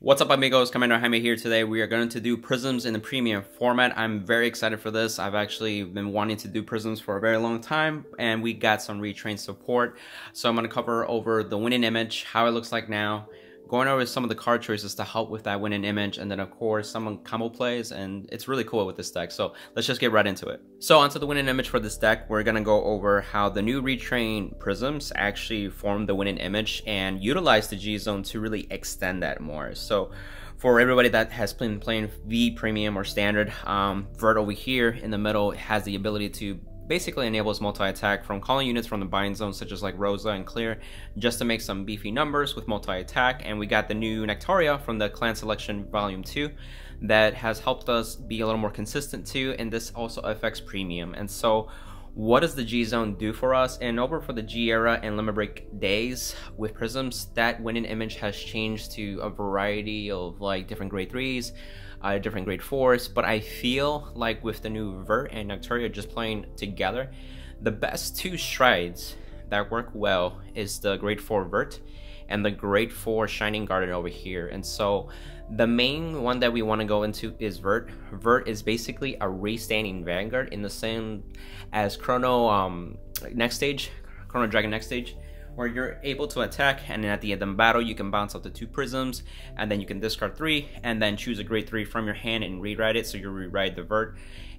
What's up, amigos? Commander Jaime here. Today we are going to do Prisms in the premium format. I'm very excited for this. I've actually been wanting to do Prisms for a very long time, and we got some retrain support. So I'm going to cover over the winning image, how it looks like now, going over some of the card choices to help with that winning image, and then of course some combo plays, and it's really cool with this deck. So let's just get right into it. So onto the winning image for this deck, we're going to go over how the new retrain Prisms actually form the winning image and utilize the G zone to really extend that more. So for everybody that has been playing V Premium or Standard, Vert over here in the middle has the ability to basically enables multi-attack from calling units from the bind zone such as like Rosa and Clear just to make some beefy numbers with multi-attack. And we got the new Nectaria from the Clan Selection Volume 2 that has helped us be a little more consistent too, and this also affects Premium. And so what does the G zone do for us? And over for the G era and limit break days with Prisms, that winning image has changed to a variety of like different grade 3s, different grade 4s, but I feel like with the new Vert and Nectaria just playing together, the best two strides that work well is the grade 4 Vert and the grade 4 Shining Garden over here. And so the main one that we want to go into is Vert. Vert is basically a restanding Vanguard in the same as Chrono next stage, Chrono Dragon next stage, where you're able to attack, and then at the end of the battle you can bounce up to 2 prisms, and then you can discard 3 and then choose a grade 3 from your hand and rewrite it. So you rewrite the Vert,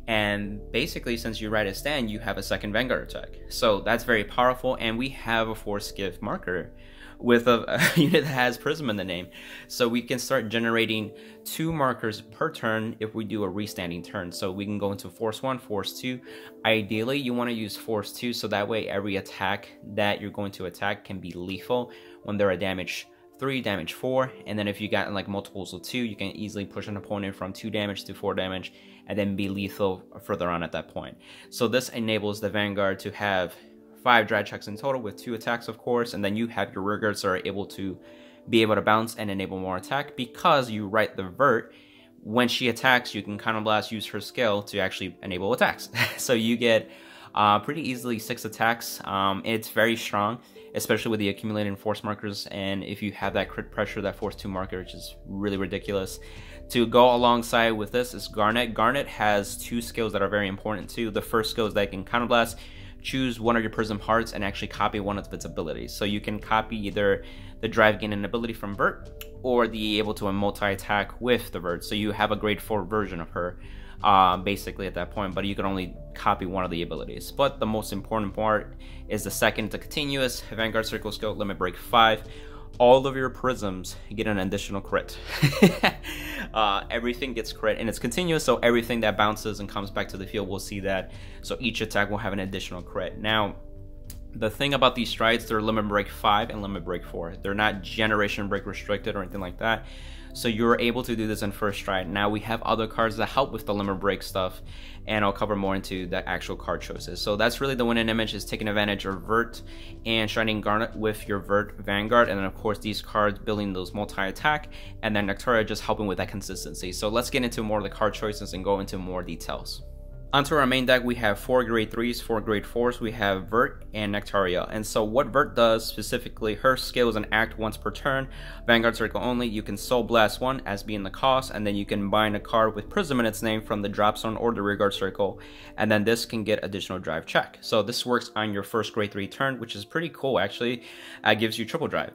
and basically since you write a stand you have a second Vanguard attack. So that's very powerful, and we have a force gift marker with a unit that has Prism in the name, so we can start generating 2 markers per turn if we do a restanding turn. So we can go into force 1, force 2. Ideally you want to use force 2, so that way every attack that you're going to attack can be lethal when they're a damage 3, damage 4, and then if you got like multiples of 2, you can easily push an opponent from 2 damage to 4 damage and then be lethal further on at that point. So this enables the Vanguard to have 5 drag checks in total with 2 attacks, of course, and then you have your rearguards that are able to be able to bounce and enable more attack because you write the Vert. When she attacks, you can Counter Blast, use her skill to actually enable attacks. So you get pretty easily 6 attacks. It's very strong, especially with the accumulating force markers, and if you have that crit pressure, that force 2 marker, which is really ridiculous. To go alongside with this is Garnet. Garnet has 2 skills that are very important too. The first skill is that it can Counter Blast, choose one of your Prism hearts and actually copy one of its abilities. So you can copy either the drive gain and ability from Vert or the able to multi-attack with the Vert. So you have a grade 4 version of her basically at that point, but you can only copy one of the abilities. But the most important part is the second, the continuous Vanguard Circle skill, limit break 5. All of your prisms get an additional crit. Everything gets crit, and it's continuous, so everything that bounces and comes back to the field will see that. So each attack will have an additional crit. Now, the thing about these strides, they're limit break 5 and limit break 4. They're not generation break restricted or anything like that. So you're able to do this in first stride. Now we have other cards that help with the limit break stuff, and I'll cover more into the actual card choices. So that's really the winning image, is taking advantage of Vert and Shining Garnet with your Vert Vanguard, and then of course these cards building those multi-attack, and then Nectaria just helping with that consistency. So let's get into more of the card choices and go into more details. Onto our main deck, we have 4 grade 3s, 4 grade 4s. We have Vert and Nectaria. And so what Vert does specifically, her skill is an act once per turn, Vanguard Circle only. You can Soul Blast 1 as being the cost, and then you can bind a card with Prism in its name from the drop zone or the rearguard circle, and then this can get additional drive check. So this works on your first grade 3 turn, which is pretty cool actually. It gives you triple drive.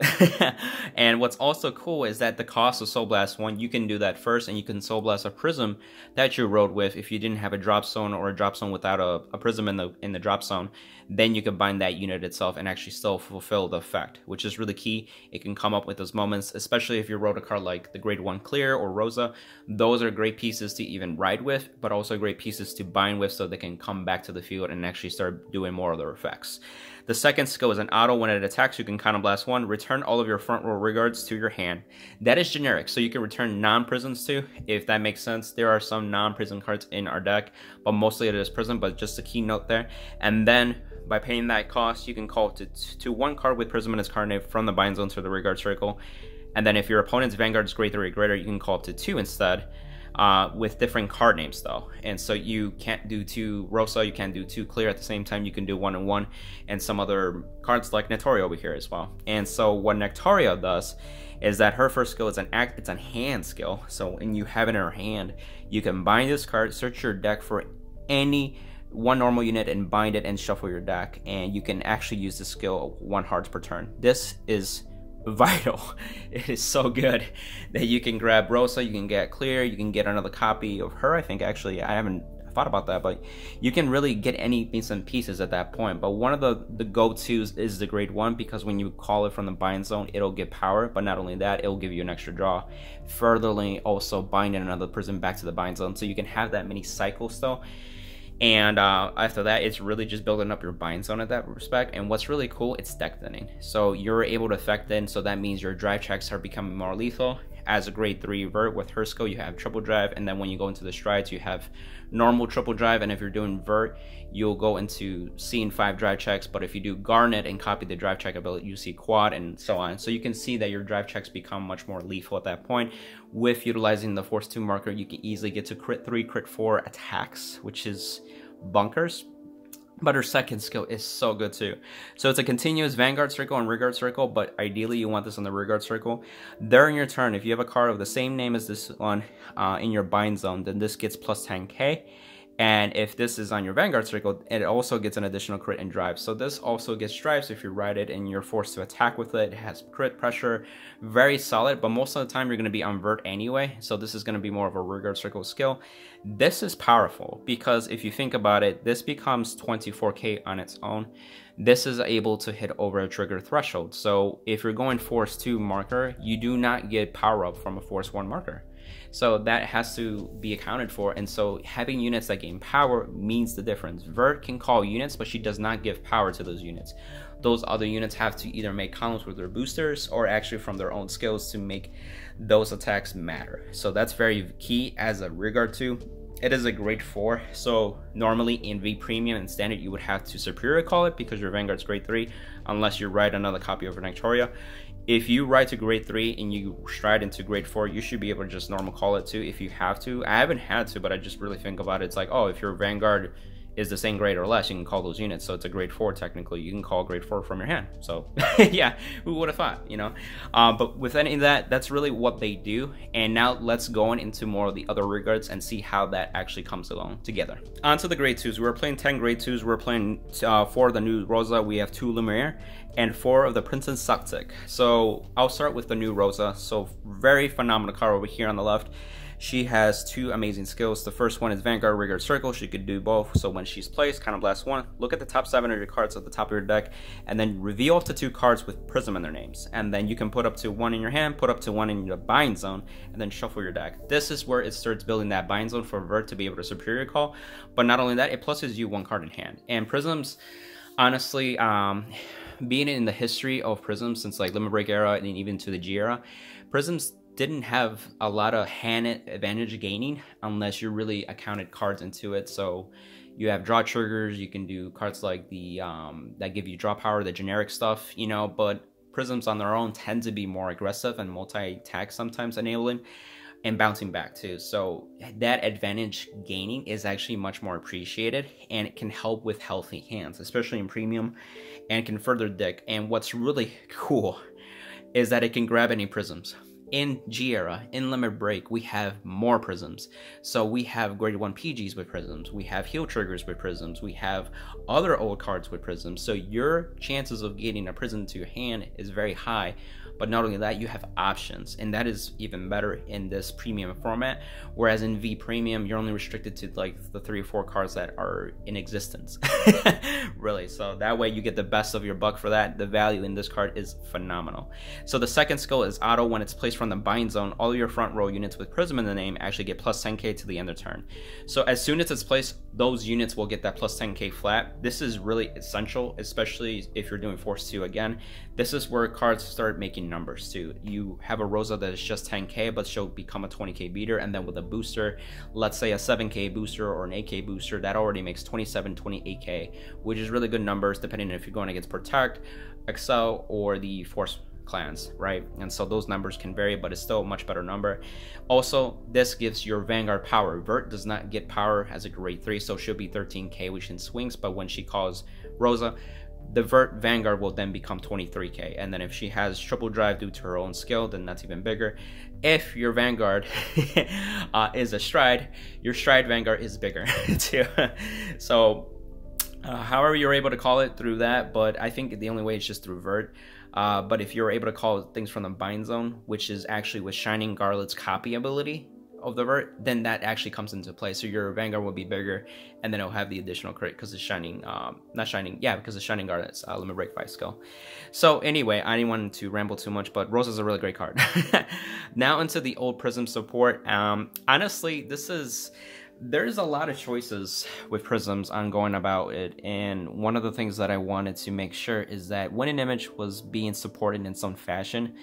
And what's also cool is that the cost of Soul Blast 1, you can do that first, and you can Soul Blast a Prism that you rode with if you didn't have a drop zone or a drop zone without a prism in the drop zone. Then you can bind that unit itself and actually still fulfill the effect, which is really key. It can come up with those moments, especially if you wrote a card like the grade 1 Clear or Rosa. Those are great pieces to even ride with, but also great pieces to bind with so they can come back to the field and actually start doing more of their effects. The second skill is an auto. When it attacks, you can Counter Blast 1, return all of your front row rearguards to your hand. That is generic, so you can return non-prisms too, if that makes sense. There are some non-prism cards in our deck, but mostly it is prism, but just a key note there. And then by paying that cost, you can call it to 1 card with Prism in its card name from the bind zone to the rearguard circle. And then if your opponent's Vanguard is grade 3 or greater, you can call it to 2 instead. with different card names though. And so you can't do 2 Rosa, you can't do 2 Clear at the same time. You can do 1 and 1, and some other cards like Nectaria over here as well. And so what Nectaria does is that her first skill is it's a hand skill. So when you have it in her hand, you can bind this card, search your deck for any 1 normal unit and bind it and shuffle your deck, and you can actually use the skill 1 hearts per turn. This is vital. It is so good that you can grab Rosa, you can get Clear, you can get another copy of her. I think actually I haven't thought about that, but you can really get any bits and pieces at that point. But one of the go-tos is the grade 1, because when you call it from the bind zone, it'll get power, but not only that, it'll give you an extra draw. Furtherly, also binding another prism back to the bind zone, so you can have that many cycles though. And after that, it's really just building up your bind zone at that respect. And what's really cool, it's deck thinning. So you're able to effect thin, so that means your drive checks are becoming more lethal. As a grade 3 Vert with her skill, you have triple drive, and then when you go into the strides, you have normal triple drive. And if you're doing Vert, you'll go into scene 5 drive checks, but if you do Garnet and copy the drive check ability, you see quad and so on. So you can see that your drive checks become much more lethal at that point. With utilizing the Force 2 marker, you can easily get to crit 3, crit 4 attacks, which is bunkers. But her second skill is so good too. So it's a continuous Vanguard circle and Rearguard circle, but ideally you want this on the Rearguard circle. During your turn, if you have a card of the same name as this one in your bind zone, then this gets plus 10k. And if this is on your Vanguard circle, it also gets an additional crit and drive. So this also gets drive, so if you ride it and you're forced to attack with it, it has crit pressure, very solid, but most of the time you're going to be on Vert anyway, so this is going to be more of a Rearguard circle skill. This is powerful, because if you think about it, this becomes 24k on its own. This is able to hit over a trigger threshold, so if you're going Force 2 marker, you do not get power up from a Force 1 marker. So that has to be accounted for, and so having units that gain power means the difference. Vert can call units, but she does not give power to those units. Those other units have to either make columns with their boosters or actually from their own skills to make those attacks matter. So that's very key as a Rearguard 2. It is a grade 4, so normally in V Premium and Standard you would have to Superior call it because your Vanguard's grade 3, unless you write another copy of Nectaria. If you ride to grade 3 and you stride into grade 4, you should be able to just normal call it too if you have to. I haven't had to, but I just really think about it. It's like, oh, if your Vanguard is the same grade or less, you can call those units. So it's a grade 4 technically. You can call grade 4 from your hand. So yeah, who would have thought, you know? But with any of that, that's really what they do. And now let's go on into more of the other Rearguards and see how that actually comes along together. On to the grade 2s. We're playing 10 grade 2s. We're playing 4 of the new Rosa. We have 2 Lumiere and 4 of the Princess Saktik. So I'll start with the new Rosa. So very phenomenal card over here on the left. She has 2 amazing skills. The first one is Vanguard Rearguard Circle. She could do both. So when she's placed, kind of blast 1, look at the top 7 of your cards at the top of your deck, and then reveal up to 2 cards with Prism in their names. And then you can put up to 1 in your hand, put up to 1 in your bind zone, and then shuffle your deck. This is where it starts building that bind zone for Vert to be able to Superior call. But not only that, it pluses you 1 card in hand. And Prisms, honestly, being in the history of Prisms since like Limit Break era and even to the G era, Prisms didn't have a lot of hand advantage gaining unless you really accounted cards into it. So you have draw triggers, you can do cards like the that give you draw power, the generic stuff, you know, but Prisms on their own tend to be more aggressive and multi-attack sometimes enabling and bouncing back too. So that advantage gaining is actually much more appreciated, and it can help with healthy hands, especially in Premium, and can further deck. And what's really cool is that it can grab any Prisms. In G era, in Limit Break, we have more Prisms. So we have grade 1 PGs with Prisms, we have heal triggers with Prisms, we have other old cards with Prisms. So your chances of getting a Prism to your hand is very high. But not only that, you have options, and that is even better in this Premium format. Whereas in V Premium, you're only restricted to like the 3 or 4 cards that are in existence. Really, so that way you get the best of your buck for that. The value in this card is phenomenal. So the second skill is auto. When it's placed from the bind zone, all your front row units with Prism in the name actually get plus 10k to the end of turn. So as soon as it's placed, those units will get that plus 10k flat. This is really essential, especially if you're doing Force 2 again. This is where cards start making numbers too. You have a Rosa that is just 10k, but she'll become a 20k beater, and then with a booster, let's say a 7k booster or an 8k booster, that already makes 27, 28k, which is really good numbers depending on if you're going against Protect, Excel, or the Force clans, right? And so those numbers can vary, but it's still a much better number. Also, this gives your Vanguard power. Vert does not get power as a grade 3, so she'll be 13k, which in swings, but when she calls Rosa, the Vert Vanguard will then become 23k, and then if she has triple drive due to her own skill, then that's even bigger. If your Vanguard is a Stride, your Stride Vanguard is bigger too. So however you're able to call it through that, but I think the only way is just through Vert. But if you're able to call things from the bind zone, which is actually with Shining Garlet's copy ability of the Vert, then that actually comes into play. So your Vanguard will be bigger, and then it'll have the additional crit because it's Shining, because it's Shining Garnet's Limit Break 5 skill. So anyway, I didn't want to ramble too much, but Rosa's a really great card. Now into the old Prism support. Honestly, there's a lot of choices with Prisms on going about it, and one of the things that I wanted to make sure is that when an image was being supported in some fashion,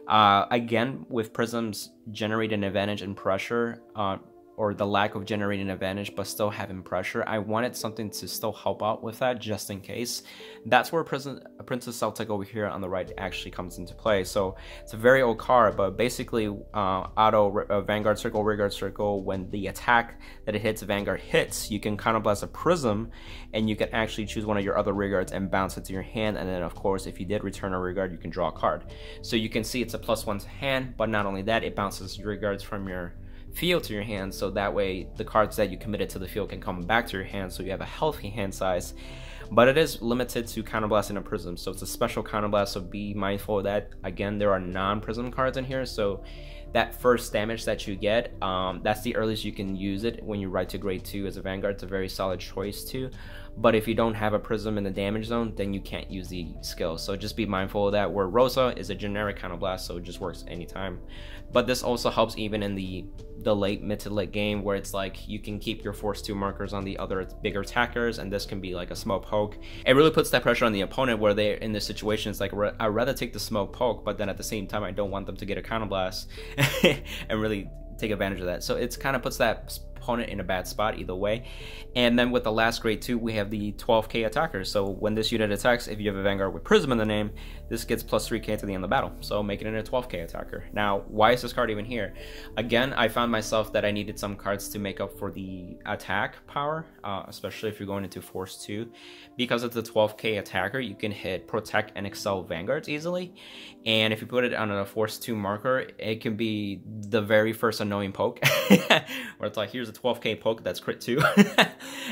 again, with Prisms generating advantage in pressure, or the lack of generating advantage but still having pressure, I wanted something to still help out with that just in case. That's where Princess Celtic over here on the right actually comes into play. So it's a very old card, but basically auto Vanguard Circle, Rearguard Circle, when the attack that it hits Vanguard hits, you can counterblast a Prism, and you can actually choose one of your other Rearguards and bounce it to your hand, and then of course if you did return a Rearguard, you can draw a card. So you can see it's a +1 to hand, but not only that, it bounces Rearguards from your field to your hand, so that way the cards that you committed to the field can come back to your hand, so you have a healthy hand size. But it is limited to counterblasting a Prism, so it's a special counterblast, so be mindful of that. Again, there are non-Prism cards in here, so that first damage that you get, that's the earliest you can use it when you ride to grade 2 as a Vanguard. It's a very solid choice too. But if you don't have a Prism in the damage zone, then you can't use the skill, so just be mindful of that. Where Rosa is a generic counterblast, so it just works anytime. But this also helps even in the late, mid to late game, where it's like you can keep your force 2 markers on the other bigger attackers, and this can be like a smoke poke. It really puts that pressure on the opponent where they're in this situation. It's like, I'd rather take the smoke poke, but then at the same time I don't want them to get a counterblast and really take advantage of that. So it's kind of puts that opponent in a bad spot either way. And then with the last grade 2, we have the 12k attacker. So when this unit attacks, if you have a Vanguard with Prism in the name, this gets +3k to the end of the battle, so making it a 12k attacker. Now, why is this card even here? Again, I found myself that I needed some cards to make up for the attack power, especially if you're going into Force 2. Because it's a 12k attacker, you can hit Protect and Excel Vanguards easily, and if you put it on a Force 2 marker, it can be the very first annoying poke, where it's like, here's a 12k poke that's crit 2,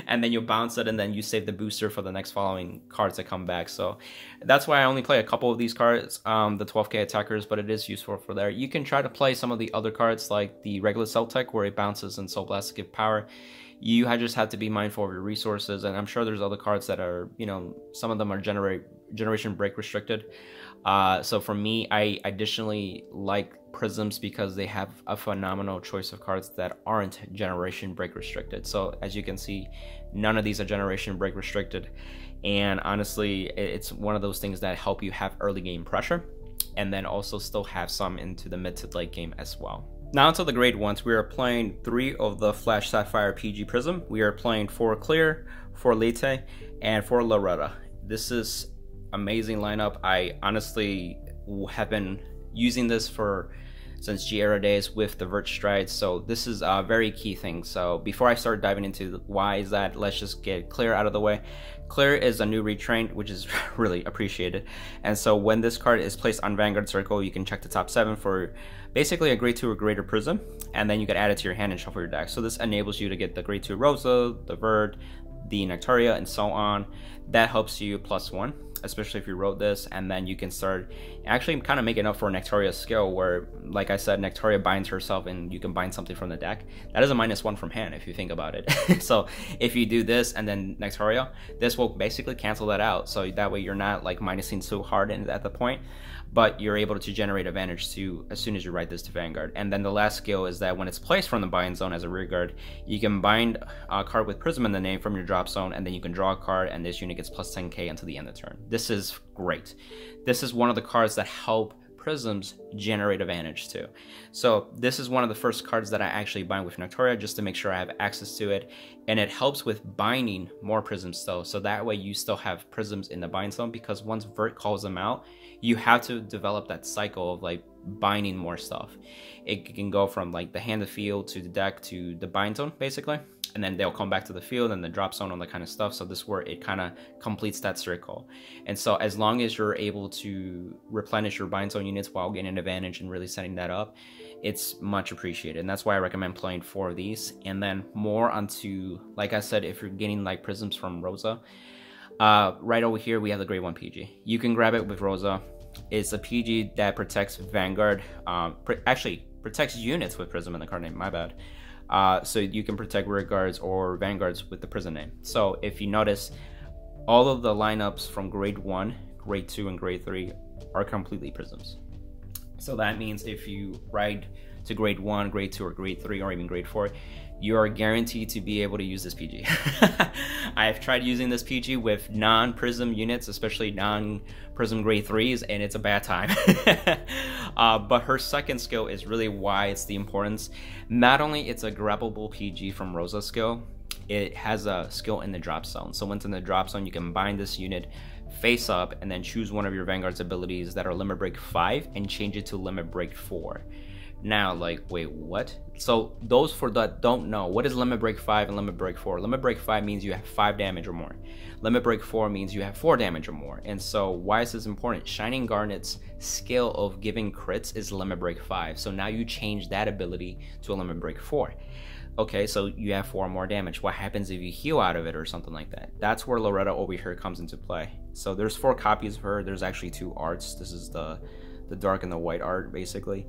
and then you bounce it, and then you save the booster for the next following cards that come back. So that's why I only play a couple of these cards, the 12k attackers, but it is useful for there. You can try to play some of the other cards like the regular Celtic, where it bounces and Soul Blast to give power. You just have to be mindful of your resources, and I'm sure there's other cards that are, some of them are generation break restricted. So for me, I additionally like Prisms because they have a phenomenal choice of cards that aren't generation break restricted. So as you can see, none of these are generation break restricted, and honestly, it's one of those things that help you have early game pressure, and then also still have some into the mid to late game as well. Now to the grade 1s, we are playing 3 of the Flash Sapphire PG Prism. We are playing 4 Clear, 4 Lite, and 4 Loretta. This is amazing lineup. I honestly have been using this since G-Era days with the Vert Strides, so this is a very key thing. So before I start diving into why is that, let's just get Clear out of the way. Clear is a new retrain, which is really appreciated, and so when this card is placed on Vanguard Circle, you can check the top 7 for basically a grade 2 or greater Prism, and then you can add it to your hand and shuffle your deck. So this enables you to get the grade 2 Rosa, the Vert, the Nectaria, and so on. That helps you +1, especially if you wrote this, and then you can start actually kind of making up for Nectaria's skill, where, like I said, Nectaria binds herself and you can bind something from the deck. That is a -1 from hand if you think about it. So if you do this and then Nectaria, this will basically cancel that out, so that way you're not like minusing so hard at the point, but you're able to generate advantage too as soon as you write this to Vanguard. And then the last skill is that when it's placed from the bind zone as a rear guard, you can bind a card with Prism in the name from your drop zone, and then you can draw a card, and this unit gets +10k until the end of the turn. This is great. This is one of the cards that help prisms generate advantage too. So this is one of the first cards that I actually bind with Nectaria just to make sure I have access to it, and it helps with binding more prisms still, so that way you still have prisms in the bind zone, because once Vert calls them out, you have to develop that cycle of like binding more stuff. It can go from like the hand to field to the deck to the bind zone basically, and then they'll come back to the field and the drop zone, all that kind of stuff. So this is where it kind of completes that circle. And so as long as you're able to replenish your bind zone units while getting an advantage and really setting that up, it's much appreciated. And that's why I recommend playing 4 of these. And then more onto, like I said, if you're getting like prisms from Rosa, right over here we have the grade 1 PG. You can grab it with Rosa. It's a PG that protects Vanguard, actually protects units with Prism in the card name, my bad. So you can protect rear guards or vanguards with the Prism name. So if you notice, all of the lineups from grade 1, grade 2, and grade 3 are completely Prisms. So that means if you ride to grade 1, grade 2, or grade 3, or even grade 4, you are guaranteed to be able to use this PG. I've tried using this PG with non-Prism units, especially non-Prism grade 3s, and it's a bad time. But her second skill is really why it's the importance. Not only it's a grabbable PG from Rosa's skill, it has a skill in the drop zone. So once in the drop zone, you can bind this unit face up and then choose one of your Vanguard's abilities that are Limit Break 5 and change it to Limit Break 4. Now, like, wait, what? So those for that don't know, what is Limit Break 5 and Limit Break 4? Limit Break 5 means you have 5 damage or more. Limit Break 4 means you have 4 damage or more. And so why is this important? Shining Garnet's skill of giving crits is Limit Break 5. So now you change that ability to a Limit Break 4. Okay, so you have 4 more damage. What happens if you heal out of it or something like that? That's where Loretta over here comes into play. So there's 4 copies of her. There's actually 2 arts. This is the dark and the white art, basically.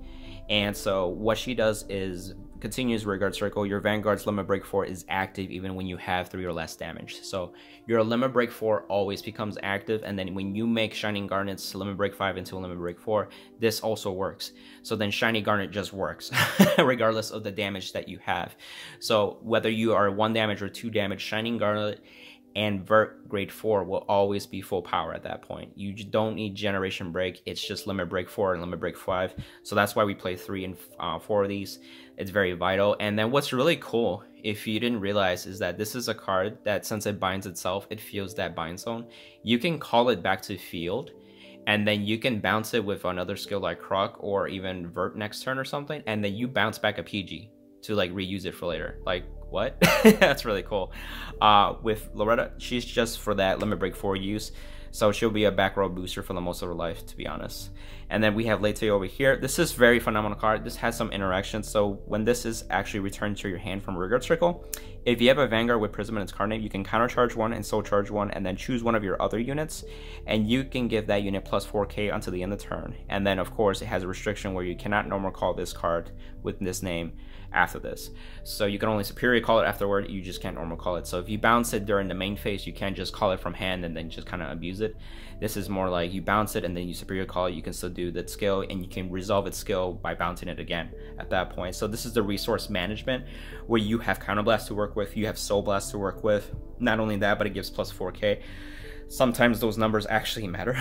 And so what she does is continues Rearguard Circle. Your Vanguard's Limit Break 4 is active even when you have 3 or less damage. So your Limit Break 4 always becomes active, and then when you make Shining Garnet's Limit Break 5 into a Limit Break 4, this also works. So then Shiny Garnet just works, regardless of the damage that you have. So whether you are 1 damage or 2 damage, Shining Garnet and Vert grade 4 will always be full power at that point. You don't need Generation Break, it's just Limit Break 4 and Limit Break 5. So that's why we play 3 and 4 of these. It's very vital. And then what's really cool, if you didn't realize, is that this is a card that since it binds itself, it feels that bind zone. You can call it back to field, and then you can bounce it with another skill like Croc or even Vert next turn or something, and then you bounce back a PG to like reuse it for later. Like, what? That's really cool. With Loretta, she's just for that Limit Break 4 use, so she'll be a back row booster for the most of her life, to be honest. And then we have Lete over here. This is very phenomenal card. This has some interaction. So when this is actually returned to your hand from Rearguard Circle, if you have a Vanguard with Prism in its card name, you can countercharge 1 and soul charge 1, and then choose one of your other units, and you can give that unit plus 4k until the end of the turn. And then of course it has a restriction where you cannot normal call this card with this name after this. So you can only superior call it afterward, you just can't normal call it. So if you bounce it during the main phase, you can't just call it from hand and then just kind of abuse it. This is more like you bounce it and then you superior call it. You can still do that skill, and you can resolve its skill by bouncing it again at that point. So this is the resource management where you have Counterblast to work with, you have Soul Blast to work with. Not only that, but it gives plus 4k. Sometimes those numbers actually matter.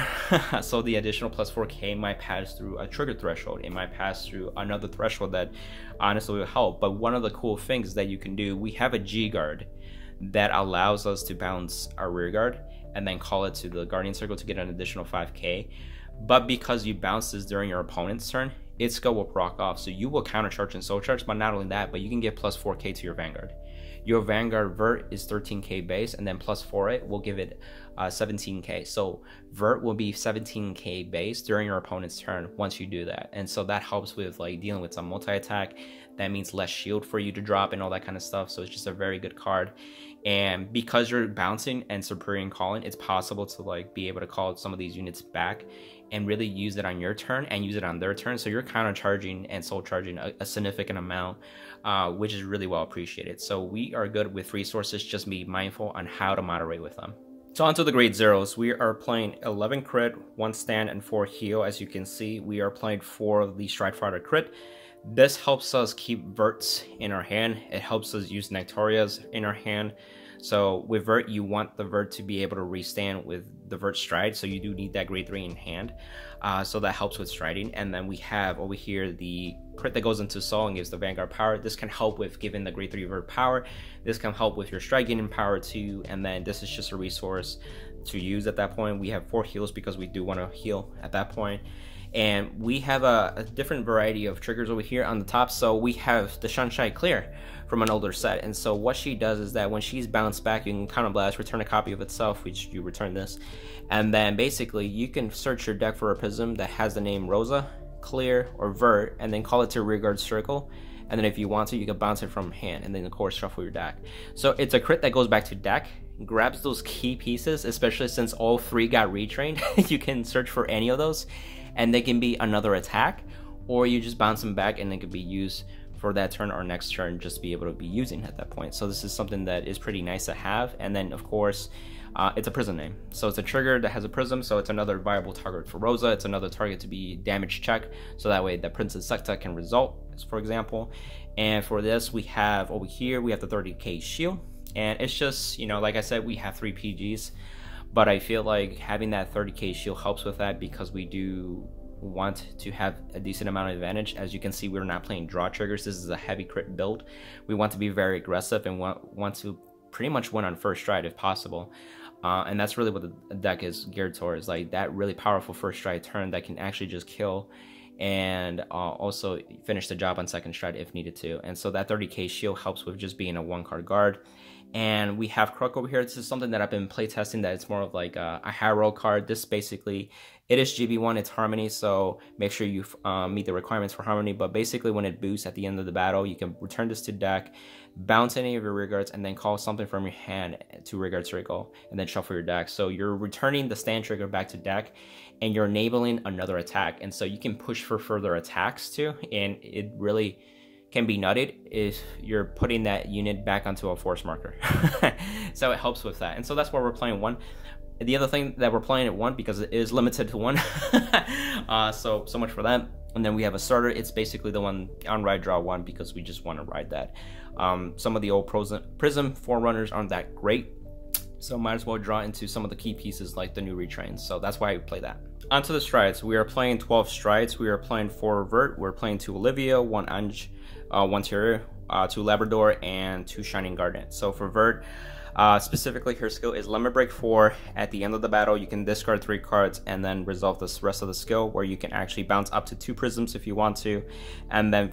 So the additional plus 4k might pass through a trigger threshold. It might pass through another threshold that honestly will help. But one of the cool things that you can do, we have a G guard that allows us to bounce our rear guard and then call it to the Guardian Circle to get an additional 5k. But because you bounce this during your opponent's turn, its skill will proc off. So you will countercharge and soul charge, but not only that, but you can get plus 4k to your Vanguard. Your Vanguard Vert is 13k base, and then plus 4 it will give it 17k. So Vert will be 17k base during your opponent's turn once you do that. And so that helps with like dealing with some multi-attack. That means less shield for you to drop and all that kind of stuff. So it's just a very good card. And because you're bouncing and superior calling, it's possible to like be able to call some of these units back and really use it on your turn and use it on their turn. So you're counter charging and soul charging a significant amount, which is really well appreciated. So we are good with resources, just be mindful on how to moderate with them. So onto the grade zeros, we are playing 11 crit, 1 stand, and 4 heal. As you can see, we are playing 4 of the Stride Fighter crit. This helps us keep Verts in our hand. It helps us use Nectarias in our hand. So with Vert, you want the Vert to be able to restand with the Vert stride, so you do need that grade 3 in hand, so that helps with striding. And then we have over here the crit that goes into Soul and gives the Vanguard power. This can help with giving the grade 3 Vert power. This can help with your stride gaining power too, and then this is just a resource to use at that point. We have 4 heals because we do want to heal at that point. And we have a different variety of triggers over here on the top. So we have the Sunshine Clear from an older set, and so what she does is that when she's bounced back, you can counter blast, return a copy of itself, which you return this, and then basically you can search your deck for a prism that has the name Rosa, Clear, or Vert, and then call it to rearguard circle, and then if you want to, you can bounce it from hand, and then of course shuffle your deck. So it's a crit that goes back to deck, grabs those key pieces, especially since all 3 got retrained. You can search for any of those, and they can be another attack, or you just bounce them back and they can be used for that turn or next turn, just be able to be using at that point. So this is something that is pretty nice to have. And then of course it's a prism name, so it's a trigger that has a prism, so it's another viable target for Rosa. It's another target to be damage check, so that way the Princess Secta can result, for example. And for this, we have over here, we have the 30k shield, and it's just, you know, like I said, we have 3 PGs, but I feel like having that 30k shield helps with that, because we do want to have a decent amount of advantage. As you can see, we're not playing draw triggers. This is a heavy crit build. We want to be very aggressive and want to pretty much win on first stride if possible, and that's really what the deck is geared towards, like that really powerful first stride turn that can actually just kill and also finish the job on second stride if needed to. And so that 30k shield helps with just being a 1-card guard. And we have Crook over here. This is something that I've been playtesting, that it's more of like a high roll card. This basically, it is GB1, it's Harmony, so make sure you meet the requirements for Harmony. But basically when it boosts at the end of the battle, you can return this to deck, bounce any of your rearguards, and then call something from your hand to rearguard circle, and then shuffle your deck. So you're returning the stand trigger back to deck, and you're enabling another attack. And so you can push for further attacks too, and it really can be nutted if you're putting that unit back onto a force marker. So it helps with that. And so that's why we're playing 1. The other thing that we're playing at 1, because it is limited to 1. So much for that. And then we have a starter. It's basically the one on ride draw 1, because we just want to ride that. Some of the old prism forerunners aren't that great, so might as well draw into some of the key pieces like the new retrains. So that's why I play that. Onto the strides. We are playing 12 strides. We are playing 4 Vert. We're playing 2 Olivia, 1 Ange, 1 Terrier, 2 Labrador, and 2 Shining Garnet. So for Vert, specifically her skill is Limit Break 4. At the end of the battle, you can discard 3 cards and then resolve the rest of the skill, where you can actually bounce up to 2 prisms if you want to, and then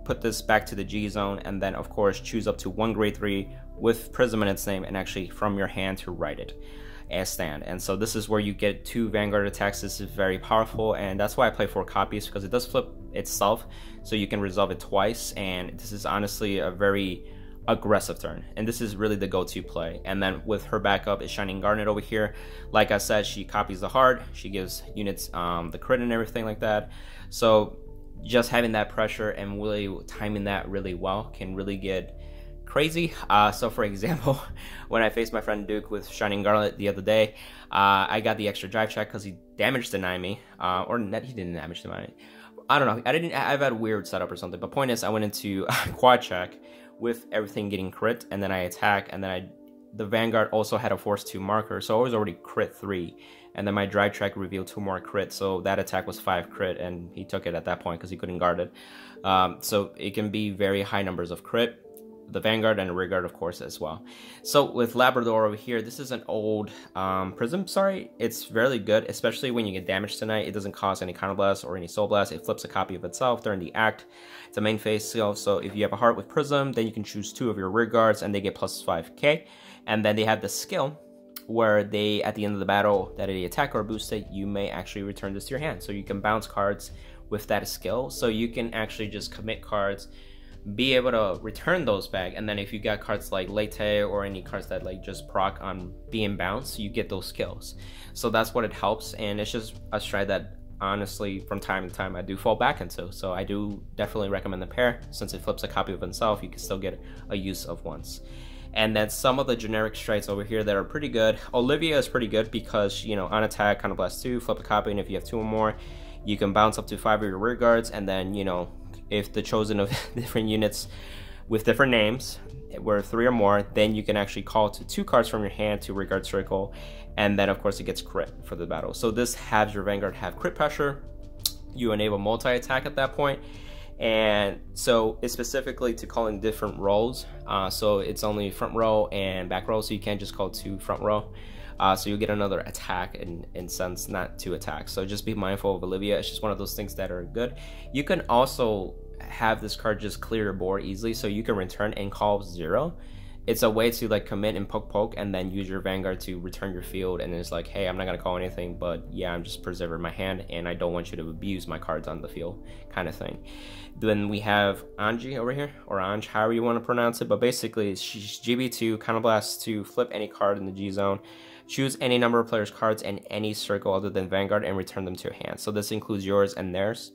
put this back to the G zone, and then of course choose up to 1 grade 3 with prism in its name, and actually from your hand to write it as stand. And so this is where you get 2 Vanguard attacks. This is very powerful, and that's why I play 4 copies, because it does flip itself, so you can resolve it twice. And this is honestly a very aggressive turn, and this is really the go-to play. And then with her backup is Shining Garnet over here. Like I said, she copies the hard, she gives units the crit and everything like that. So just having that pressure and really timing that really well can really get crazy. So for example, when I faced my friend Duke with Shining Garnet the other day, I got the extra drive check because he damage denied me, or net, he didn't damage deny me. I don't know, I've had a weird setup or something, but point is, I went into quad check with everything getting crit, and then I attack, and then the Vanguard also had a force 2 marker, so I was already crit 3, and then my drive check revealed 2 more crit, so that attack was 5 crit, and he took it at that point because he couldn't guard it. So it can be very high numbers of crit, the Vanguard and the rearguard of course as well. So with Labrador over here, this is an old prism, sorry. It's very good, especially when you get damaged tonight. It doesn't cause any counterblast or any soul blast. It flips a copy of itself during the act. It's a main phase skill, so if you have a heart with prism, then you can choose 2 of your rearguards and they get plus 5k. And then they have the skill where they, at the end of the battle that they attack or boost it, you may actually return this to your hand. So you can bounce cards with that skill, so you can actually just commit cards, be able to return those back, and then if you got cards like Late or any cards that like just proc on being bounced, you get those skills. So that's what it helps, and it's just a stride that honestly from time to time I do fall back into. So I do definitely recommend the pair. Since it flips a copy of itself, you can still get a use of once. And then some of the generic strides over here that are pretty good. Olivia is pretty good because, you know, on attack, counterblast 2, flip a copy, and if you have 2 or more, you can bounce up to 5 of your rear guards, and then, you know, if the chosen of different units with different names, where 3 or more, then you can actually call to 2 cards from your hand to rearguard circle, and then of course it gets crit for the battle. So this has your Vanguard have crit pressure. You enable multi-attack at that point, and so it's specifically to call in different rows. So it's only front row and back row, so you can't just call 2 front row. So you'll get another attack in sense, not 2 attacks. So just be mindful of Olivia. It's just one of those things that are good. You can also have this card just clear your board easily, so you can return and call 0. It's a way to like commit and poke and then use your Vanguard to return your field, and it's like, hey, I'm not gonna call anything, but yeah, I'm just preserving my hand and I don't want you to abuse my cards on the field, kind of thing. Then we have Anji over here, or Anj, however you want to pronounce it, but basically she's GB2, Counterblast to flip any card in the G zone, choose any number of players' cards in any circle other than Vanguard and return them to your hand. So this includes yours and theirs.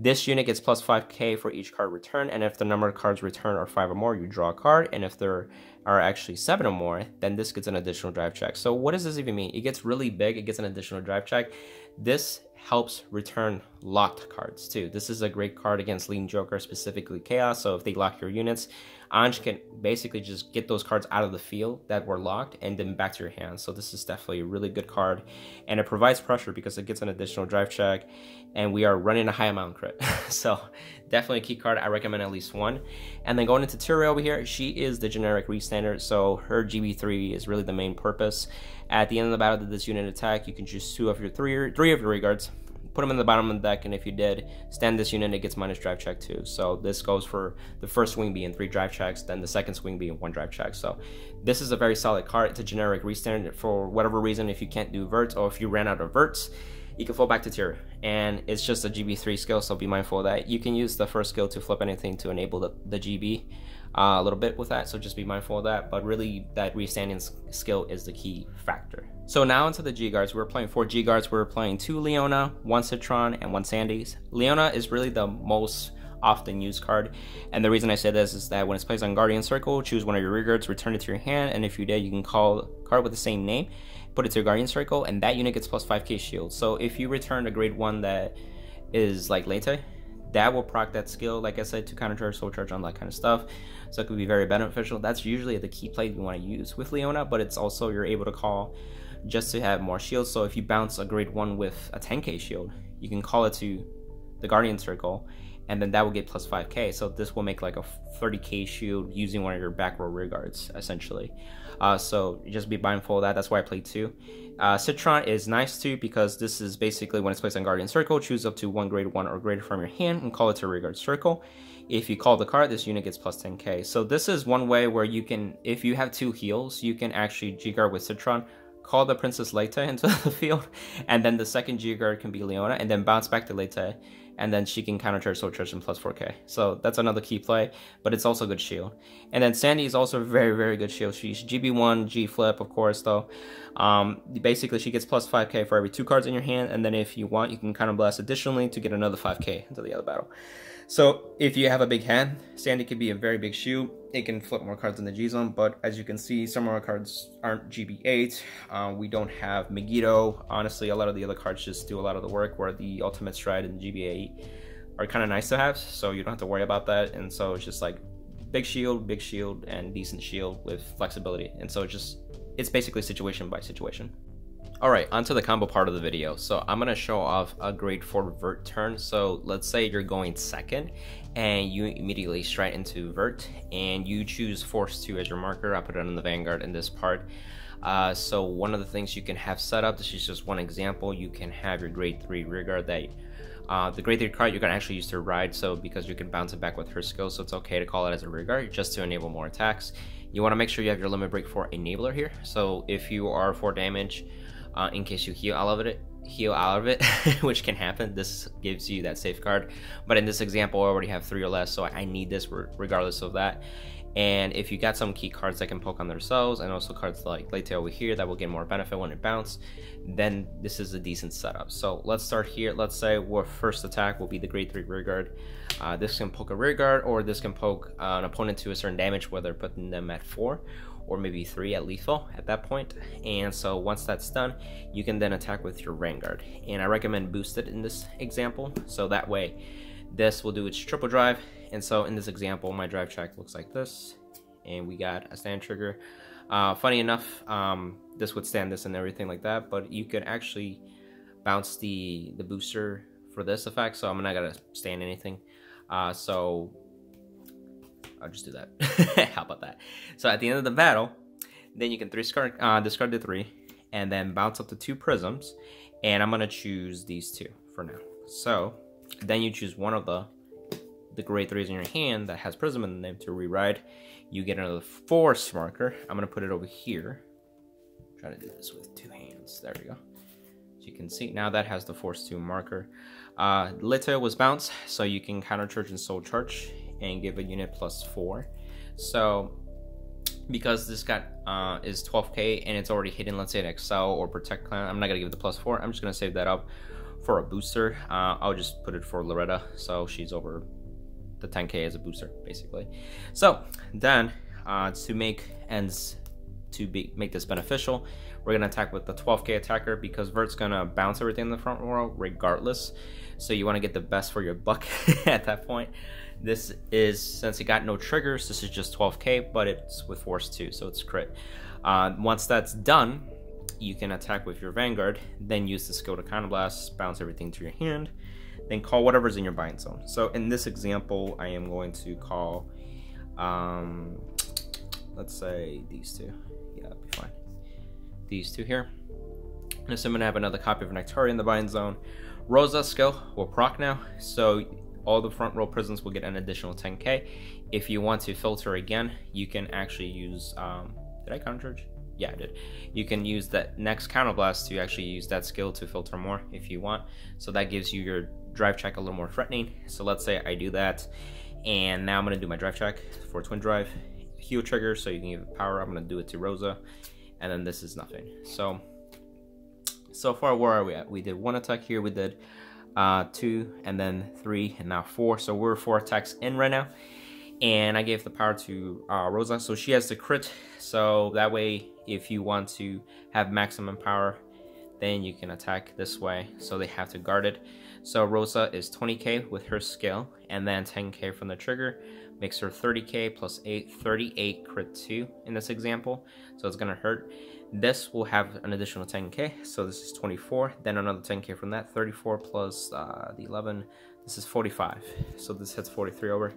This unit gets plus 5k for each card returned, and if the number of cards returned are 5 or more, you draw a card, and if there are actually 7 or more, then this gets an additional drive check. So what does this even mean? It gets really big, it gets an additional drive check. This helps return locked cards too. This is a great card against Lean Joker, specifically Chaos, so if they lock your units, Anj can basically just get those cards out of the field that were locked and then back to your hand. So this is definitely a really good card, and it provides pressure because it gets an additional drive check, and we are running a high amount crit. So definitely a key card. I recommend at least 1. And then going into Tiri over here, she is the generic restandard, so her GB3 is really the main purpose. At the end of the battle, did this unit attack, you can choose 2 of your 3 of your rearguards, put them in the bottom of the deck, and if you did stand this unit, it gets minus drive check too. So this goes for the first swing being 3 drive checks, then the second swing being 1 drive check. So this is a very solid card. It's a generic restandard. For whatever reason, if you can't do verts, or if you ran out of verts, you can fall back to Tiri, and it's just a GB3 skill, so be mindful of that. You can use the first skill to flip anything to enable the GB a little bit with that, so just be mindful of that, but really that restanding skill is the key factor. So now into the G guards. We're playing 4 G guards. We're playing 2 Leona, 1 Cytron, and 1 Sandy's. Leona is really the most often used card, and the reason I say this is that when it's placed on Guardian Circle, choose one of your rearguards, return it to your hand, and if you did, you can call a card with the same name, put it to your Guardian Circle, and that unit gets plus 5k shield. So if you return a grade 1 that is like Lente, that will proc that skill, like I said, to countercharge, soul charge, on that kind of stuff. So it could be very beneficial. That's usually the key play you want to use with Leona, but it's also you're able to call just to have more shields. So if you bounce a grade 1 with a 10k shield, you can call it to the Guardian Circle, and then that will get plus 5k. So this will make like a 30k shield using one of your back row rear guards, essentially. So just be mindful of that. That's why I played 2. Cytron is nice too, because this is basically when it's placed on Guardian Circle, choose up to 1 grade 1 or greater from your hand and call it to rear guard circle. If you call the card, this unit gets plus 10k. So this is one way where you can, if you have 2 heals, you can actually G-guard with Cytron, call the Princess Leite into the field, and then the second G-guard can be Leona, and then bounce back to Leite, and then she can counter charge, soul charge, and plus 4k. So that's another key play, but it's also a good shield. And then Sandy is also a very, very good shield. She's GB1, G flip, of course, though. Basically, she gets plus 5k for every 2 cards in your hand, and then if you want, you can counter blast additionally to get another 5k into the other battle. So if you have a big hand, Sandy could be a very big shield. It can flip more cards in the G zone, but as you can see, some of our cards aren't GB8. We don't have Megiddo. Honestly, a lot of the other cards just do a lot of the work, where the Ultimate Stride and GB8 are kind of nice to have, so you don't have to worry about that. And so it's just like big shield, and decent shield with flexibility. And so it's basically situation by situation. Alright, onto the combo part of the video. So I'm going to show off a grade 4 Vert Turn. So let's say you're going second and you immediately stride into Vert and you choose Force 2 as your marker. I put it on the Vanguard in this part. So one of the things you can have set up, this is just one example, you can have your grade 3 rearguard that the grade 3 card you're going to actually use to ride, so because you can bounce it back with her skill, so it's okay to call it as a rearguard just to enable more attacks. You want to make sure you have your limit break for enabler here. So if you are 4 damage, in case you heal out of it, which can happen, this gives you that safeguard. But in this example, I already have 3 or less, so I need this regardless of that. And if you got some key cards that can poke on themselves, and also cards like Late over here that will get more benefit when it bounces, then this is a decent setup. So let's start here. Let's say our first attack will be the grade 3 rearguard. This can poke a rearguard, or this can poke an opponent to a certain damage, whether putting them at 4 or maybe 3 at lethal at that point. And so once that's done, you can then attack with your Vanguard. And I recommend boosted in this example, so that way this will do its triple drive, And so in this example, my drive check looks like this, and we got a stand trigger. Funny enough, this would stand this and everything like that, but you could actually bounce the booster for this effect, so I'm not gonna stand anything. So I'll just do that. How about that? So at the end of the battle, then you can discard the 3 and then bounce up to 2 prisms, and I'm gonna choose these 2 for now. So then you choose one of the grade 3s in your hand that has prism in the name to rewrite. You get another force marker. I'm gonna put it over here. Try to do this with 2 hands. There we go. So you can see now that has the force 2 marker. Leto was bounced, so you can counter charge and soul charge and give a unit +4. So because this got is 12k and it's already hidden, let's say an Excel or Protect Clan, I'm not gonna give it the +4. I'm just gonna save that up for a booster. I'll just put it for Loretta, so she's over the 10k as a booster, basically. So then to make make this beneficial, we're gonna attack with the 12k attacker because Vert's gonna bounce everything in the front row regardless. So you want to get the best for your buck at that point. This is, since it got no triggers, this is just 12k, but it's with force 2, so it's crit. Once that's done, you can attack with your Vanguard, then use the skill to counterblast, bounce everything to your hand, then call whatever's in your bind zone. So in this example, I am going to call, let's say these 2. Yeah, that'll be fine. These 2 here. And so I'm gonna have another copy of Nectaria in the bind zone. Rosa skill will proc now, so all the front row prisons will get an additional 10k. If you want to filter again, you can actually use, did I counter charge? Yeah, I did. You can use that next counterblast to actually use that skill to filter more if you want. So that gives you your drive check a little more threatening. So let's say I do that, and now I'm gonna do my drive check for twin drive. Heal trigger, so you can give it power. I'm gonna do it to Rosa, and then this is nothing. So far, where are we at? We did 1 attack here, we did 2, and then 3, and now 4. So we're 4 attacks in right now. And I gave the power to Rosa, so she has the crit. So that way, if you want to have maximum power, then you can attack this way. So they have to guard it. So Rosa is 20k with her skill, and then 10k from the trigger. Makes her 30k plus 8, 38 crit 2 in this example. So it's gonna hurt. This will have an additional 10k, so this is 24, then another 10k from that, 34 plus the 11, this is 45, so this hits 43 over,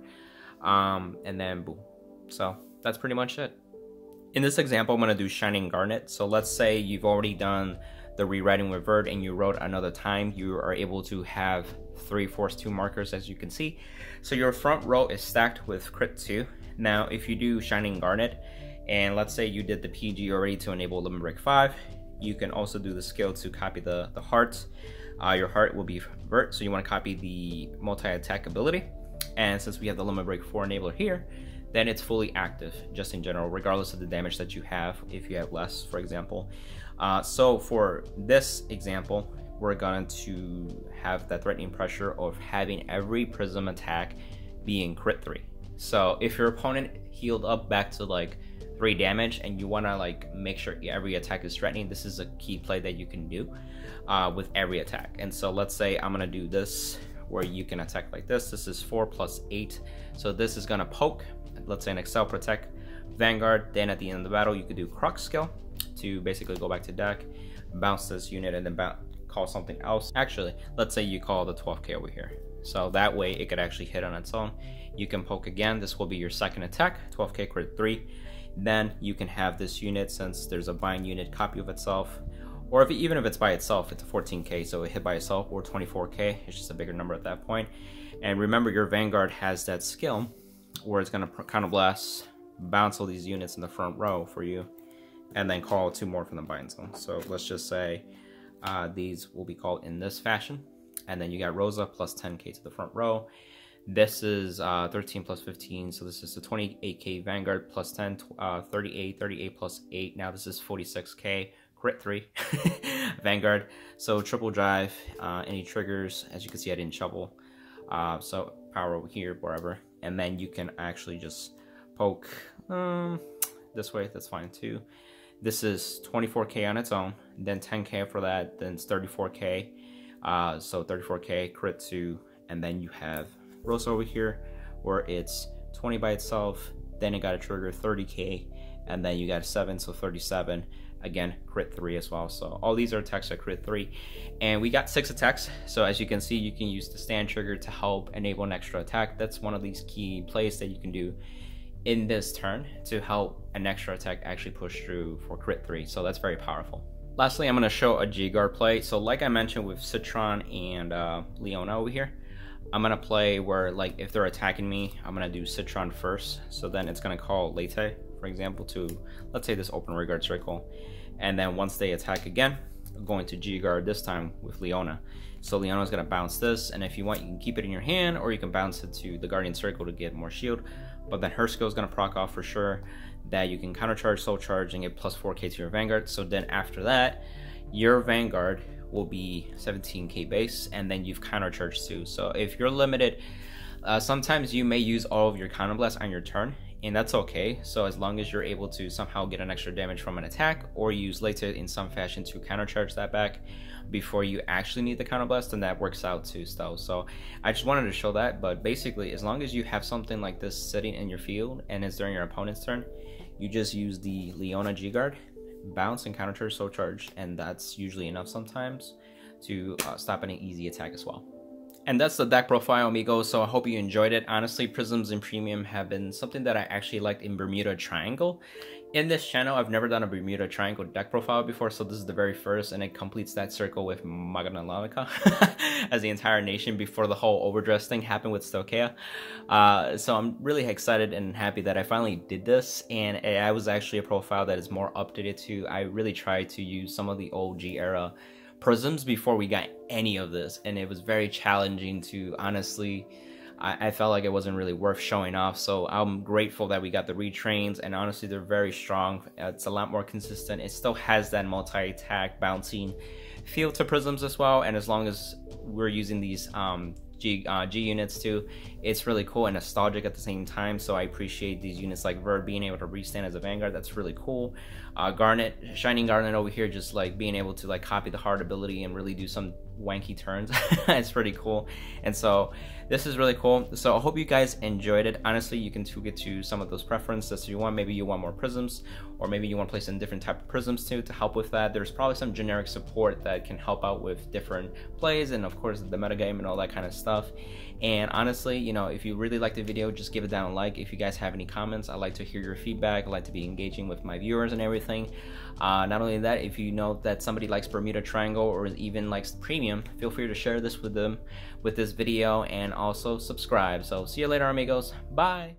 and then boom. So that's pretty much it. In this example, I'm going to do Shining Garnet. So let's say you've already done the rewriting with Vert and you wrote another time, you are able to have 3 force 2 markers, as you can see. So your front row is stacked with crit 2. Now if you do Shining Garnet, and let's say you did the PG already to enable Limit Break 5, you can also do the skill to copy the heart. Your heart will be Vert, so you want to copy the multi-attack ability. And since we have the Limit Break 4 enabler here, then it's fully active, just in general, regardless of the damage that you have, if you have less, for example. So for this example, we're going to have that threatening pressure of having every prism attack being crit 3. So if your opponent healed up back to like 3 damage and you want to like make sure every attack is threatening, this is a key play that you can do with every attack. And so let's say I'm gonna do this where you can attack like this. This is 4 plus 8, so this is gonna poke, let's say an Excel Protect Vanguard. Then at the end of the battle you could do Croc skill to basically go back to deck, bounce this unit, and then call something else. Actually, let's say you call the 12k over here, so that way it could actually hit on its own. You can poke again, this will be your second attack, 12k crit 3. Then you can have this unit, since there's a bind unit copy of itself, or even if it's by itself, it's a 14k, so it hit by itself, or 24k, it's just a bigger number at that point. And remember, your Vanguard has that skill where it's going to counterblast, bounce all these units in the front row for you, and then call 2 more from the bind zone. So let's just say these will be called in this fashion, and then you got Rosa plus 10k to the front row. This is 13 plus 15, so this is the 28k Vanguard plus 10, 38 plus 8. Now this is 46k crit 3 Vanguard. So triple drive, any triggers, as you can see I didn't shovel, so power over here, wherever, and then you can actually just poke this way, that's fine too. This is 24k on its own, then 10k for that, then it's 34k, so 34k crit 2, and then you have Rosa over here where it's 20 by itself, then it got a trigger 30k, and then you got 7, so 37. Again, crit 3 as well. So all these are attacks at crit 3, and we got 6 attacks. So as you can see, you can use the stand trigger to help enable an extra attack. That's one of these key plays that you can do in this turn to help an extra attack actually push through for crit 3. So that's very powerful. Lastly, I'm going to show a G-Guard play. So like I mentioned with Cytron and Leona over here, I'm going to play where, like, if they're attacking me, I'm going to do Cytron first. So then it's going to call Lete, for example, to, let's say, this open rearguard circle. And then once they attack again, I'm going to G-Guard this time with Leona. So Leona's going to bounce this, and if you want, you can keep it in your hand, or you can bounce it to the Guardian Circle to get more shield. But then her skill is going to proc off for sure, that you can countercharge, soul charge, and get plus 4k to your Vanguard. So then after that, your Vanguard will be 17k base, and then you've countercharged too. So if you're limited, sometimes you may use all of your counterblast on your turn, and that's okay. So as long as you're able to somehow get an extra damage from an attack, or use later in some fashion to countercharge that back before you actually need the counterblast, then that works out too still. So I just wanted to show that. But basically, as long as you have something like this sitting in your field and it's during your opponent's turn, you just use the Leona G-Guard, bounce and countercharge, soul charge, and that's usually enough sometimes to stop any easy attack as well. And that's the deck profile, amigos. So I hope you enjoyed it. Honestly, Prisms in Premium have been something that I actually liked in Bermuda Triangle. In this channel, I've never done a Bermuda Triangle deck profile before, so this is the very first, and it completes that circle with Maganalalika as the entire nation before the whole overdress thing happened with Stokea. So I'm really excited and happy that I finally did this, and I was actually a profile that is more updated to. I really tried to use some of the OG era Prisms before we got any of this, and it was very challenging to, honestly, I felt like it wasn't really worth showing off. So I'm grateful that we got the retrains, and honestly they're very strong. It's a lot more consistent. It still has that multi-attack bouncing feel to Prisms as well, and as long as we're using these G units too, it's really cool and nostalgic at the same time. So I appreciate these units like Vert being able to restand as a Vanguard. That's really cool. Garnet, Shining Garnet over here, just like being able to like copy the hard ability and really do some wanky turns. It's pretty cool, and so this is really cool. So I hope you guys enjoyed it. Honestly, you can tweak it to some of those preferences you want. Maybe you want more Prisms, or maybe you want to place in different type of Prisms too to help with that. There's probably some generic support that can help out with different plays, and of course the metagame and all that kind of stuff. And honestly, you know, if you really like the video, just give it down a like. If you guys have any comments, I'd like to hear your feedback. I'd like to be engaging with my viewers and everything. Not only that, if you know that somebody likes Bermuda Triangle or even likes Premium, feel free to share this with them with this video, and also subscribe. So see you later, amigos. Bye.